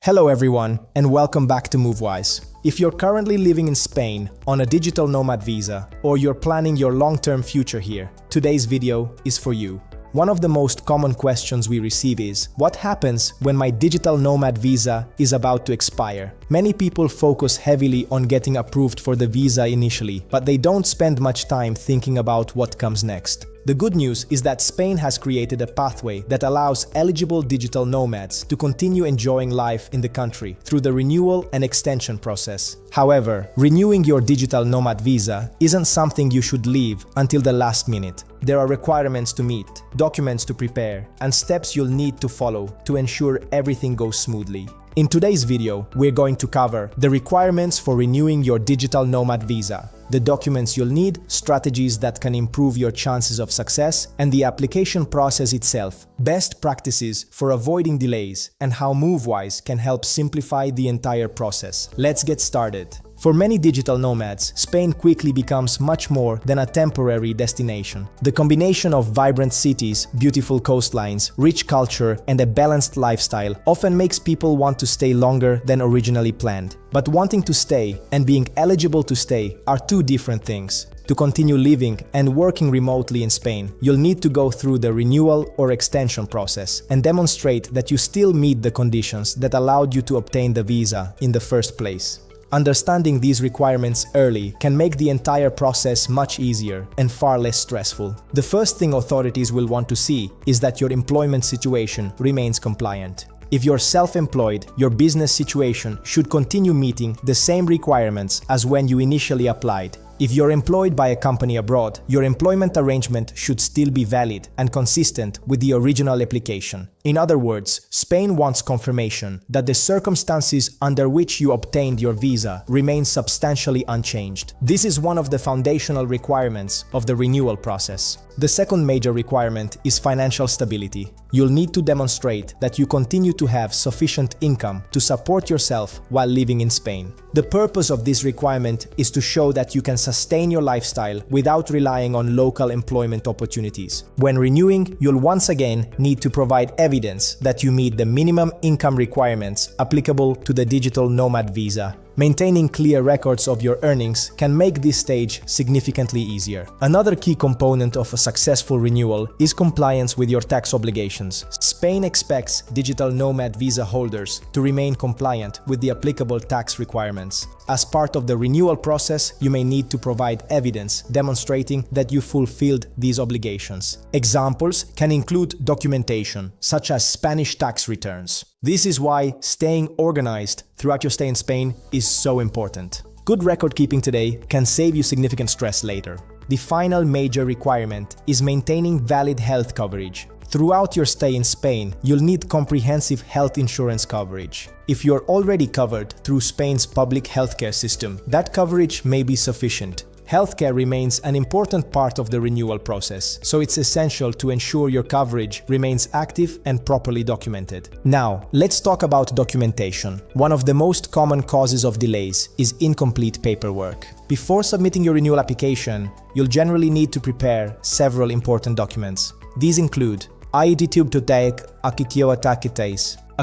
Hello everyone, and welcome back to MoveWise. If you're currently living in Spain on a digital nomad visa, or you're planning your long-term future here, today's video is for you. One of the most common questions we receive is, what happens when my digital nomad visa is about to expire? Many people focus heavily on getting approved for the visa initially, but they don't spend much time thinking about what comes next. The good news is that Spain has created a pathway that allows eligible digital nomads to continue enjoying life in the country through the renewal and extension process. However, renewing your digital nomad visa isn't something you should leave until the last minute. There are requirements to meet, documents to prepare, and steps you'll need to follow to ensure everything goes smoothly. In today's video, we're going to cover the requirements for renewing your digital nomad visa, the documents you'll need, strategies that can improve your chances of success, and the application process itself, best practices for avoiding delays, and how MoveWise can help simplify the entire process. Let's get started. For many digital nomads, Spain quickly becomes much more than a temporary destination. The combination of vibrant cities, beautiful coastlines, rich culture, and a balanced lifestyle often makes people want to stay longer than originally planned. But wanting to stay and being eligible to stay are two different things. To continue living and working remotely in Spain, you'll need to go through the renewal or extension process and demonstrate that you still meet the conditions that allowed you to obtain the visa in the first place. Understanding these requirements early can make the entire process much easier and far less stressful. The first thing authorities will want to see is that your employment situation remains compliant. If you're self-employed, your business situation should continue meeting the same requirements as when you initially applied. If you're employed by a company abroad, your employment arrangement should still be valid and consistent with the original application. In other words, Spain wants confirmation that the circumstances under which you obtained your visa remain substantially unchanged. This is one of the foundational requirements of the renewal process. The second major requirement is financial stability. You'll need to demonstrate that you continue to have sufficient income to support yourself while living in Spain. The purpose of this requirement is to show that you can sustain your lifestyle without relying on local employment opportunities. When renewing, you'll once again need to provide evidence that you meet the minimum income requirements applicable to the digital nomad visa. Maintaining clear records of your earnings can make this stage significantly easier. Another key component of a successful renewal is compliance with your tax obligations. Spain expects digital nomad visa holders to remain compliant with the applicable tax requirements. As part of the renewal process, you may need to provide evidence demonstrating that you fulfilled these obligations. Examples can include documentation, such as Spanish tax returns. This is why staying organized throughout your stay in Spain is so important. Good record keeping today can save you significant stress later. The final major requirement is maintaining valid health coverage. Throughout your stay in Spain, you'll need comprehensive health insurance coverage. If you're already covered through Spain's public healthcare system, that coverage may be sufficient. Healthcare remains an important part of the renewal process, so it's essential to ensure your coverage remains active and properly documented. Now, let's talk about documentation. One of the most common causes of delays is incomplete paperwork. Before submitting your renewal application, you'll generally need to prepare several important documents. These include a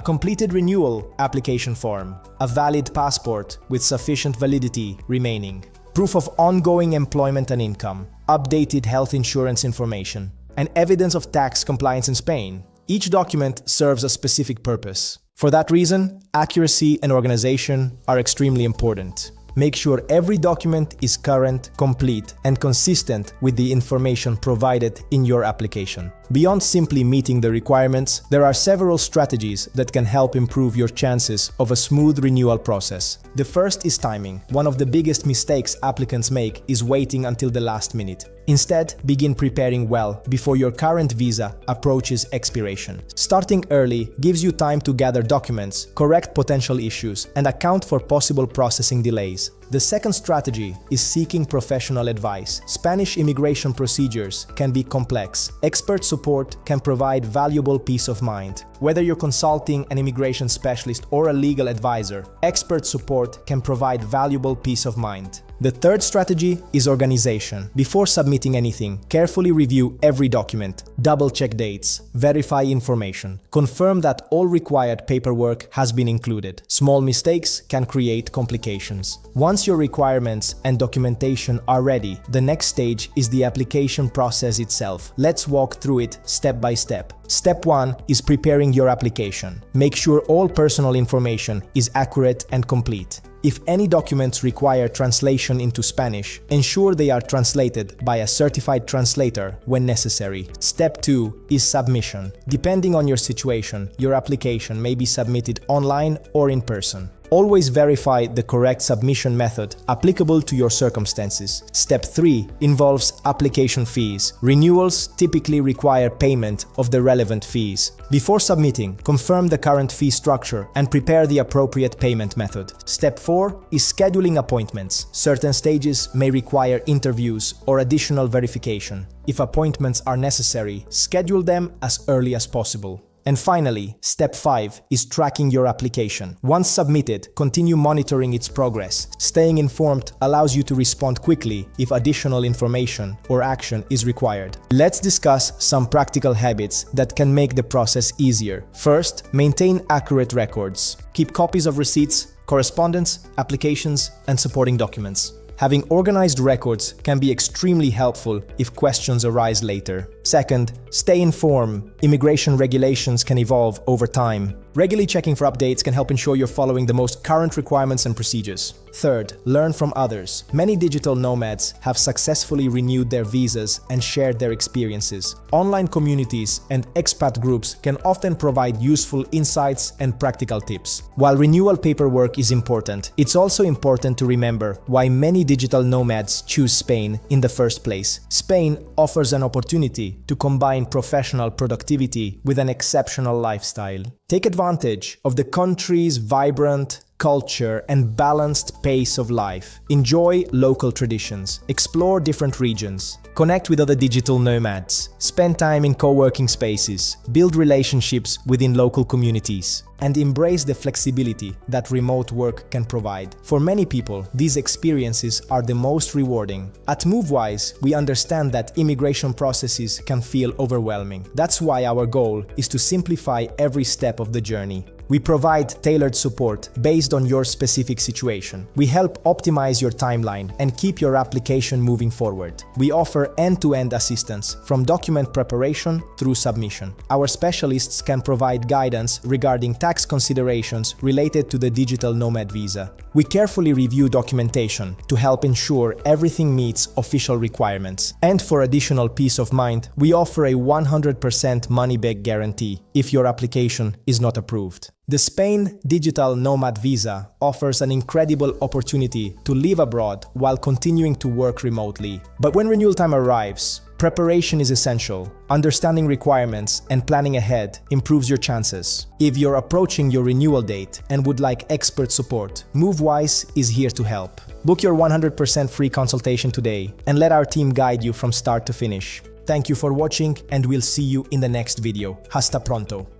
completed renewal application form, a valid passport with sufficient validity remaining, proof of ongoing employment and income, updated health insurance information, and evidence of tax compliance in Spain. Each document serves a specific purpose. For that reason, accuracy and organization are extremely important. Make sure every document is current, complete, and consistent with the information provided in your application. Beyond simply meeting the requirements, there are several strategies that can help improve your chances of a smooth renewal process. The first is timing. One of the biggest mistakes applicants make is waiting until the last minute. Instead, begin preparing well before your current visa approaches expiration. Starting early gives you time to gather documents, correct potential issues, and account for possible processing delays. The second strategy is seeking professional advice. Spanish immigration procedures can be complex. Expert support can provide valuable peace of mind. Whether you're consulting an immigration specialist or a legal advisor, expert support can provide valuable peace of mind. The third strategy is organization. Before submitting anything, carefully review every document, double-check dates, verify information, confirm that all required paperwork has been included. Small mistakes can create complications. Once your requirements and documentation are ready, the next stage is the application process itself. Let's walk through it step by step. Step 1 is preparing your application. Make sure all personal information is accurate and complete. If any documents require translation into Spanish, ensure they are translated by a certified translator when necessary. Step 2 is submission. Depending on your situation, your application may be submitted online or in person. Always verify the correct submission method applicable to your circumstances. Step 3 involves application fees. Renewals typically require payment of the relevant fees. Before submitting, confirm the current fee structure and prepare the appropriate payment method. Step 4 is scheduling appointments. Certain stages may require interviews or additional verification. If appointments are necessary, schedule them as early as possible. And finally, step 5 is tracking your application. Once submitted, continue monitoring its progress. Staying informed allows you to respond quickly if additional information or action is required. Let's discuss some practical habits that can make the process easier. First, maintain accurate records. Keep copies of receipts, correspondence, applications, and supporting documents. Having organized records can be extremely helpful if questions arise later. Second, stay informed. Immigration regulations can evolve over time. Regularly checking for updates can help ensure you're following the most current requirements and procedures. Third, learn from others. Many digital nomads have successfully renewed their visas and shared their experiences. Online communities and expat groups can often provide useful insights and practical tips. While renewal paperwork is important, it's also important to remember why many digital nomads choose Spain in the first place. Spain offers an opportunity to combine professional productivity with an exceptional lifestyle. Take advantage of the country's vibrant culture and balanced pace of life. Enjoy local traditions, explore different regions, connect with other digital nomads, spend time in co-working spaces, build relationships within local communities, and embrace the flexibility that remote work can provide. For many people, these experiences are the most rewarding. At MoveWise, we understand that immigration processes can feel overwhelming. That's why our goal is to simplify every step of the journey. We provide tailored support based on your specific situation. We help optimize your timeline and keep your application moving forward. We offer end-to-end assistance from document preparation through submission. Our specialists can provide guidance regarding tax considerations related to the digital nomad visa. We carefully review documentation to help ensure everything meets official requirements. And for additional peace of mind, we offer a 100% money-back guarantee if your application is not approved. The Spain Digital Nomad Visa offers an incredible opportunity to live abroad while continuing to work remotely. But when renewal time arrives, preparation is essential. Understanding requirements and planning ahead improves your chances. If you're approaching your renewal date and would like expert support, MoveWise is here to help. Book your 100% free consultation today and let our team guide you from start to finish. Thank you for watching, and we'll see you in the next video. Hasta pronto!